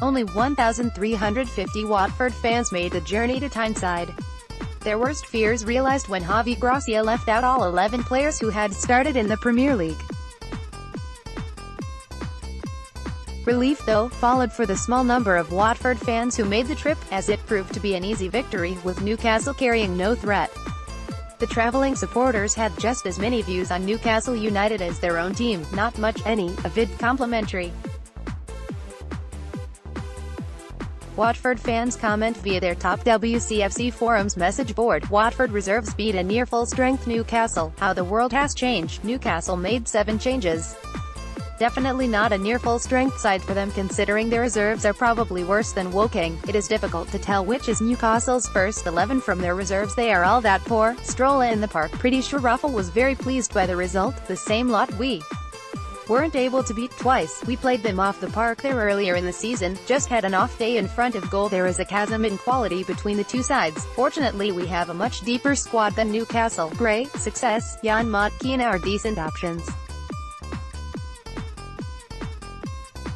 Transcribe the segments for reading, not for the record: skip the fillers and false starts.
Only 1,350 Watford fans made the journey to Tyneside. Their worst fears realized when Javi Gracia left out all 11 players who had started in the Premier League. Relief, though, followed for the small number of Watford fans who made the trip, as it proved to be an easy victory, with Newcastle carrying no threat. The travelling supporters had just as many views on Newcastle United as their own team, not much, any, avid complimentary. Watford fans comment via their top WCFC Forums message board. Watford reserves beat a near full-strength Newcastle. How the world has changed. Newcastle made 7 changes. Definitely not a near full-strength side for them, considering their reserves are probably worse than Woking. It is difficult to tell which is Newcastle's first 11 from their reserves. They are all that poor. Stroll in the park. Pretty sure Rafa was very pleased by the result. The same lot we weren't able to beat twice. We played them off the park there earlier in the season, just had an off day in front of goal. There is a chasm in quality between the two sides. Fortunately we have a much deeper squad than Newcastle. Gray, Success, Jan Motkina are decent options.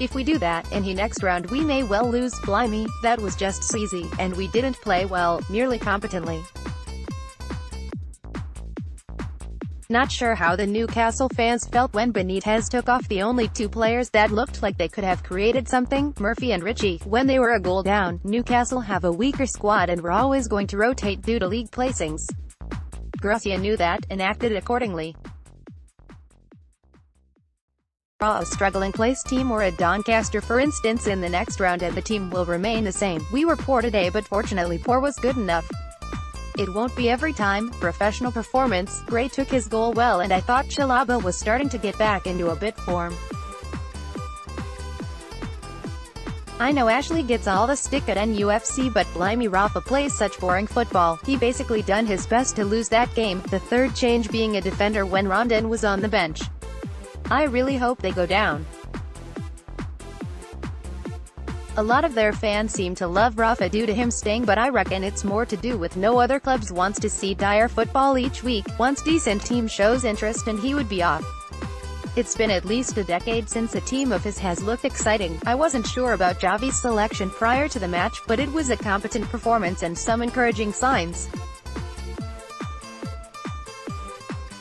If we do that, and he next round we may well lose. Blimey, that was just so easy, and we didn't play well, merely competently. Not sure how the Newcastle fans felt when Benitez took off the only 2 players that looked like they could have created something, Murphy and Ritchie, when they were a goal down. Newcastle have a weaker squad and were always going to rotate due to league placings. Gracia knew that, and acted accordingly. A struggling place team or a Doncaster for instance in the next round, and the team will remain the same. We were poor today, but fortunately poor was good enough. It won't be every time. Professional performance. Gray took his goal well, and I thought Chalaba was starting to get back into a bit form. I know Ashley gets all the stick at NUFC, but blimey, Rafa plays such boring football. He basically done his best to lose that game, the third change being a defender when Rondon was on the bench. I really hope they go down. A lot of their fans seem to love Rafa due to him staying, but I reckon it's more to do with no other clubs wants to see dire football each week. Once decent team shows interest and he would be off. It's been at least a decade since a team of his has looked exciting. I wasn't sure about Javi's selection prior to the match, but it was a competent performance and some encouraging signs.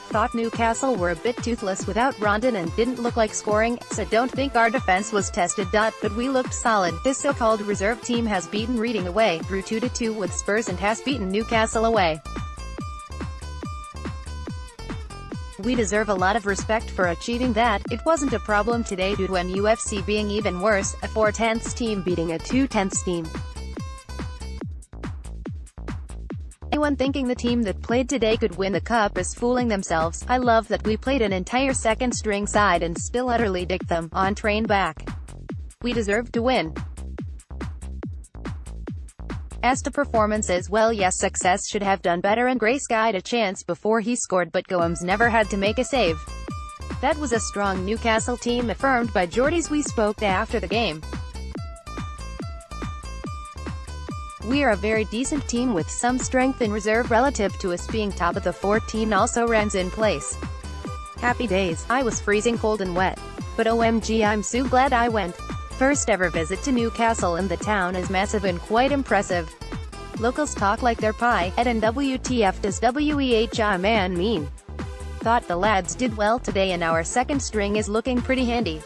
Thought Newcastle were a bit toothless without Rondon and didn't look like scoring, so don't think our defense was tested. But we looked solid. This so-called reserve team has beaten Reading away, drew 2-2 with Spurs, and has beaten Newcastle away. We deserve a lot of respect for achieving that. It wasn't a problem today due to NUFC being even worse, a 4/10 team beating a 2/10 team. Anyone thinking the team that played today could win the cup is fooling themselves. I love that we played an entire second-string side and still utterly dicked them on train back. We deserved to win. As to performances, well, yes, Success should have done better and Gray skied a chance before he scored, but Gomes never had to make a save. That was a strong Newcastle team, affirmed by Geordies we spoke to after the game. We are a very decent team with some strength in reserve relative to us being top of the 14 also runs in place. Happy days. I was freezing cold and wet. But OMG, I'm so glad I went. First ever visit to Newcastle, and the town is massive and quite impressive. Locals talk like they're pie. And WTF does WEHI man mean? Thought the lads did well today and our second string is looking pretty handy.